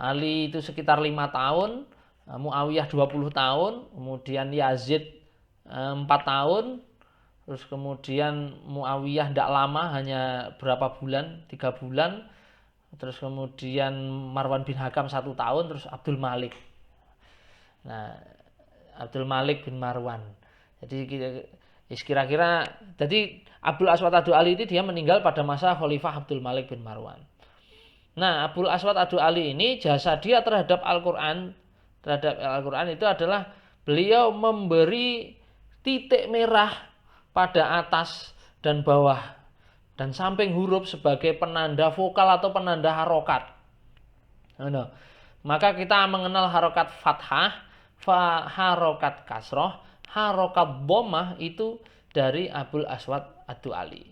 Ali itu sekitar 5 tahun, Muawiyah 20 tahun, kemudian Yazid 4 tahun, terus kemudian Muawiyah tidak lama, hanya berapa bulan, 3 bulan, terus kemudian Marwan bin Hakam 1 tahun, terus Abdul Malik. Nah, Abdul Malik bin Marwan. Jadi kira-kira, jadi Abdul Aswad Ad-Du'ali ini dia meninggal pada masa Khalifah Abdul Malik bin Marwan. Nah, Abdul Aswad Ad-Du'ali ini jasa dia terhadap Al-Quran itu adalah beliau memberi titik merah pada atas dan bawah dan samping huruf sebagai penanda vokal atau penanda harokat. Maka kita mengenal harokat fathah, harokat kasroh, harokat dhammah itu dari Abdul Aswad Ad-Du'ali.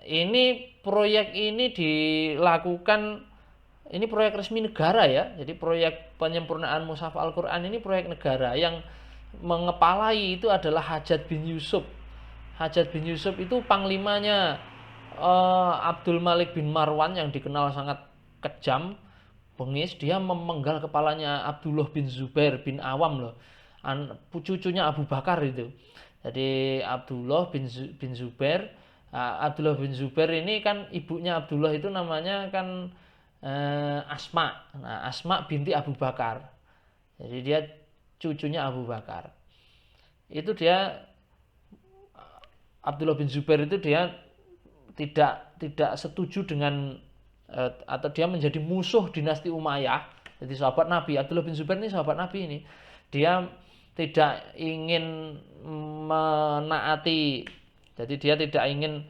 Ini proyek ini dilakukan, ini proyek resmi negara ya. Jadi proyek penyempurnaan mushaf Al-Quran ini proyek negara. Yang mengepalai itu adalah Hajjaj bin Yusuf. Hajjaj bin Yusuf itu panglimanya Abdul Malik bin Marwan yang dikenal sangat kejam, bengis. Dia memenggal kepalanya Abdullah bin Zubair bin Awam loh, cucunya Abu Bakar itu. Jadi Abdullah bin Zubair, Abdullah bin Zubair ini kan ibunya Abdullah itu namanya kan Asma. Nah, Asma binti Abu Bakar. Jadi dia cucunya Abu Bakar. Itu dia, Abdullah bin Zubair itu dia tidak setuju dengan atau dia menjadi musuh dinasti Umayyah. Jadi sahabat Nabi, Abdullah bin Zubair ini sahabat Nabi ini. Dia tidak ingin menaati, jadi dia tidak ingin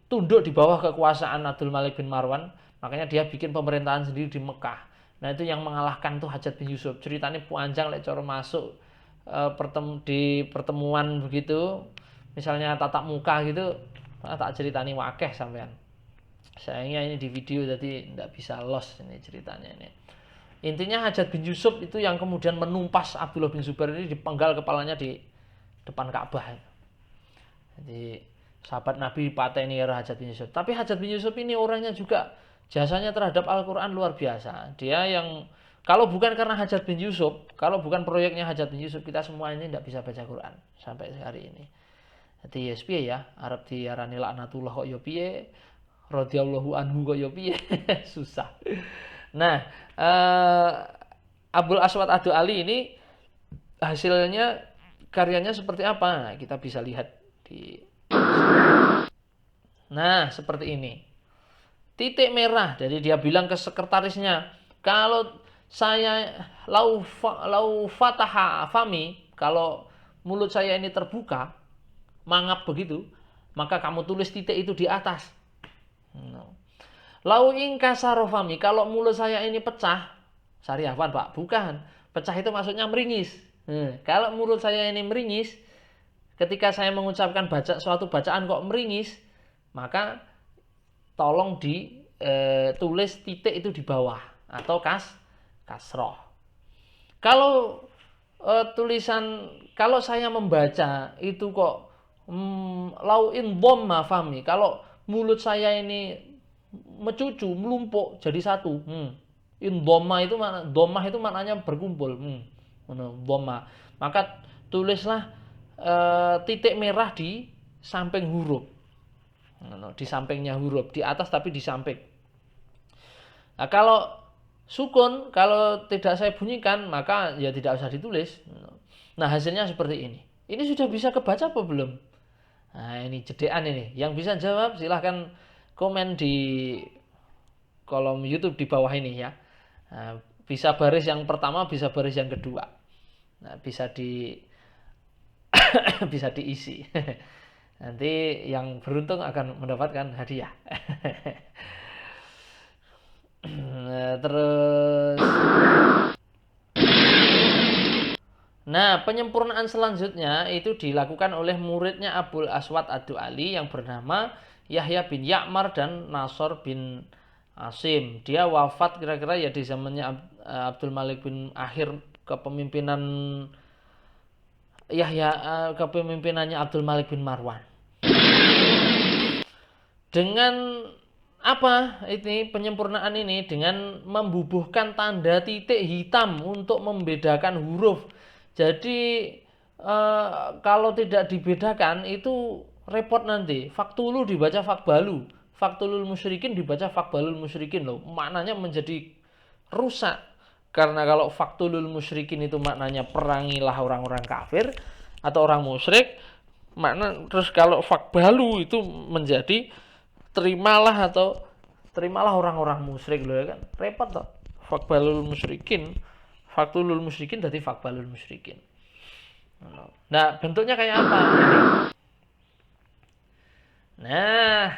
tunduk di bawah kekuasaan Abdul Malik bin Marwan. Makanya dia bikin pemerintahan sendiri di Mekah. Nah, itu yang mengalahkan tuh Hajjaj bin Yusuf. Ceritanya panjang, lek cara masuk di pertemuan begitu, misalnya tatap muka gitu, tak ceritani wakeh sampean. Sayangnya ini di video jadi tidak bisa lost ini ceritanya ini. Intinya Hajjaj bin Yusuf itu yang kemudian menumpas Abdullah bin Zubair ini, dipenggal kepalanya di depan Ka'bah. Jadi sahabat Nabi dipateni era Hajjaj bin Yusuf. Tapi Hajjaj bin Yusuf ini orangnya juga jasanya terhadap Al-Quran luar biasa. Dia yang, kalau bukan karena Hajjaj bin Yusuf, kalau bukan proyeknya Hajjaj bin Yusuf, kita semua ini tidak bisa baca Quran sampai hari ini. Jadi ya piye ya, Arab diarani laknatullah kok ya piye, radhiyallahu anhu kok ya piye. Susah. Nah, Abdul Aswad Ad-Du'ali ini hasilnya, karyanya seperti apa? Nah, kita bisa lihat di, nah seperti ini. Titik merah. Jadi dia bilang ke sekretarisnya, kalau saya lau fataha fami, kalau mulut saya ini terbuka, mangap begitu, maka kamu tulis titik itu di atas. Lau ingkasaro fami, kalau mulut saya ini pecah, sariafan Pak, bukan. Pecah itu maksudnya meringis. Kalau mulut saya ini meringis, ketika saya mengucapkan suatu bacaan kok meringis, maka tolong ditulis titik itu di bawah atau kasroh. Kalau tulisan, kalau saya membaca itu kok lau in dhamma fami, kalau mulut saya ini mecucu, melumpuk jadi satu. In dhamma itu mana? Dhammah itu maknanya berkumpul. Dhamma. Maka tulislah titik merah di samping huruf. Di sampingnya huruf, di atas tapi di samping. Nah, kalau sukun, kalau tidak saya bunyikan, maka ya tidak usah ditulis. Nah, hasilnya seperti ini. Ini sudah bisa kebaca apa belum? Nah, ini jedean ini. Yang bisa jawab silahkan komen di kolom YouTube di bawah ini ya. Nah, bisa baris yang pertama, bisa baris yang kedua. Nah, bisa bisa diisi. Nanti yang beruntung akan mendapatkan hadiah. Terus, nah penyempurnaan selanjutnya itu dilakukan oleh muridnya Abdul Aswad Ad-Du'ali yang bernama Yahya bin Ya'mar dan Nasr bin Asim. Dia wafat kira-kira ya di zamannya Abdul Malik bin akhir kepemimpinan kepemimpinannya Abdul Malik bin Marwan. Dengan apa ini penyempurnaan ini dengan membubuhkan tanda titik hitam untuk membedakan huruf. Jadi kalau tidak dibedakan itu repot nanti. Faktulu dibaca fakbalu, faktulul musyrikin dibaca fakbalul musyrikin loh. Maknanya menjadi rusak. Karena kalau faktulul musyrikin itu maknanya perangilah orang-orang kafir atau orang musyrik, makna terus kalau fakbalu itu menjadi terimalah orang-orang musyrik loh ya kan. Repot toh. Fakbalul musyrikin, faktulul musyrikin jadi fakbalul musyrikin. Nah, bentuknya kayak apa ini? Nah,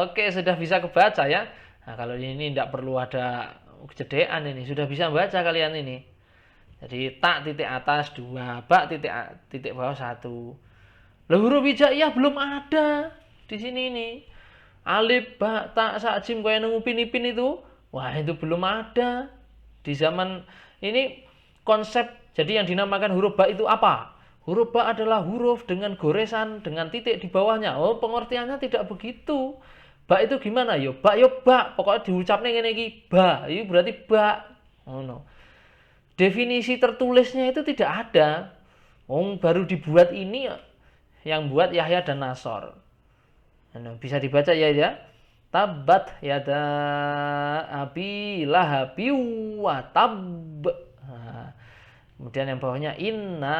oke, sudah bisa kebaca ya. Nah, kalau ini tidak perlu ada kejedean ini, sudah bisa baca kalian ini. Jadi tak titik atas 2, bak titik bawah 1. Lah huruf hijaiyah belum ada di sini ini. Alif, ba, ta, sa, jim kayak nemu pin itu, wah itu belum ada di zaman ini. Konsep jadi yang dinamakan huruf ba itu apa? Huruf ba adalah huruf dengan goresan dengan titik di bawahnya. Oh, pengertiannya tidak begitu. Ba itu gimana? Yo ba, pokoknya diucapnya ngene iki, ba, itu berarti ba. Oh no. Definisi tertulisnya itu tidak ada. Baru dibuat ini yang buat Yahya dan Nasor. Bisa dibaca ya. Tabat yada abi lahabi wa tab. Nah, kemudian yang bawahnya inna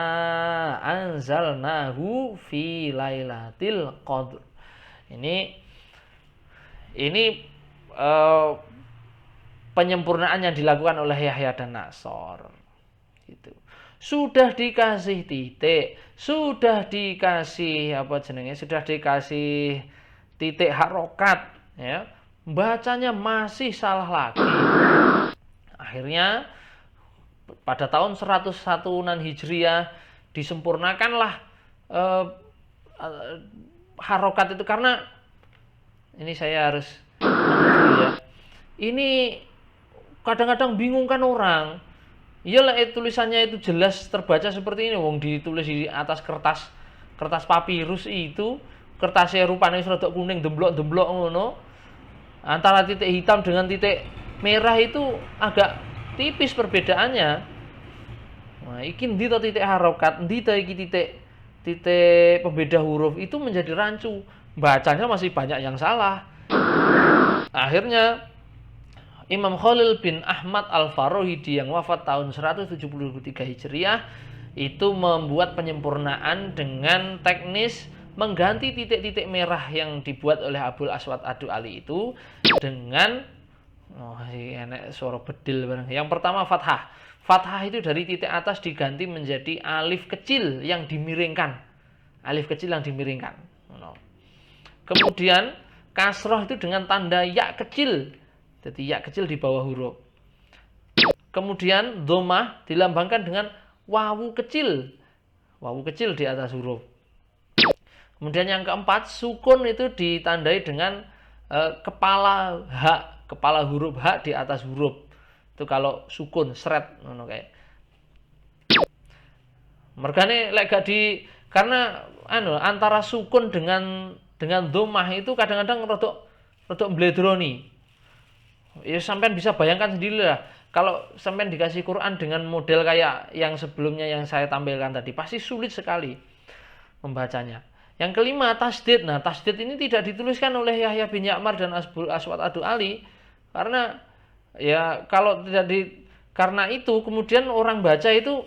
anzalnahu fi lailatul qadr. Ini penyempurnaan yang dilakukan oleh Yahya dan Nasor. Gitu. Sudah dikasih titik, sudah dikasih sudah dikasih titik harokat, ya, bacanya masih salah lagi. Akhirnya pada tahun 101 Hijriah disempurnakanlah harokat itu, karena ini saya harus ya. Ini kadang-kadang bingung kan orang. Iyalah tulisannya itu jelas terbaca seperti ini, wong ditulis di atas kertas papirus itu, kertasnya rupanya rada kuning demblok-demblok ngono. Antara titik hitam dengan titik merah itu agak tipis perbedaannya. Nah, iki ndi to titik harokat, ndi to iki titik pembeda huruf, itu menjadi rancu. Bacanya masih banyak yang salah. Akhirnya Imam Khalil bin Ahmad Al-Farahidi yang wafat tahun 173 Hijriah itu membuat penyempurnaan dengan teknis mengganti titik-titik merah yang dibuat oleh Abul Aswad Ad-Du'ali itu dengan suara bedil bareng. Yang pertama fathah. Fathah itu dari titik atas diganti menjadi alif kecil yang dimiringkan. Alif kecil yang dimiringkan. Kemudian kasroh itu dengan tanda ya kecil. Jadi ya kecil di bawah huruf. Kemudian dhammah dilambangkan dengan wawu kecil. Wawu kecil di atas huruf. Kemudian yang keempat, sukun itu ditandai dengan kepala huruf H di atas huruf. Itu kalau sukun, seret ngono kayak. Mergane lek gak di, karena antara sukun dengan dhammah itu kadang-kadang rodok mbledroni. Ya sampean bisa bayangkan sendiri lah. Kalau sampean dikasih Quran dengan model kayak yang sebelumnya yang saya tampilkan tadi, pasti sulit sekali membacanya. Yang kelima, tasdid. Nah, tasdid ini tidak dituliskan oleh Yahya bin Ya'mar dan Abul Aswad Ad-Du'ali karena ya kalau tidak karena itu kemudian orang baca itu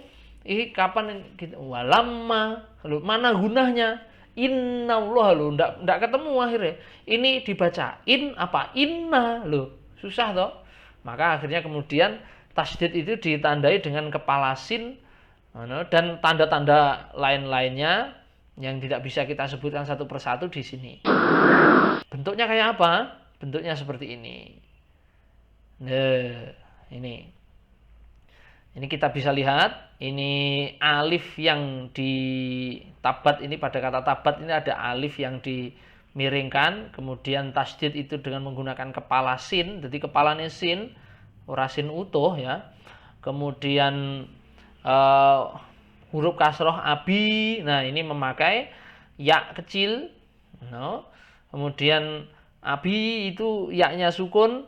kapan gitu, walamma, lalu mana gunanya? Innallah, lo ndak ketemu akhirnya. Ini dibaca inna lo. Susah toh. Maka akhirnya kemudian tasdid itu ditandai dengan kepala sin dan tanda-tanda lain-lainnya yang tidak bisa kita sebutkan satu persatu di sini. Bentuknya kayak apa? Bentuknya seperti ini. Nah, ini kita bisa lihat, ini alif yang di tabat ini, pada kata tabat ini ada alif yang dimiringkan, kemudian tasdid itu dengan menggunakan kepala sin, jadi kepalanya sin, ora sin utuh ya. Kemudian huruf kasroh abi, nah ini memakai ya kecil, kemudian Abi itu yaknya sukun,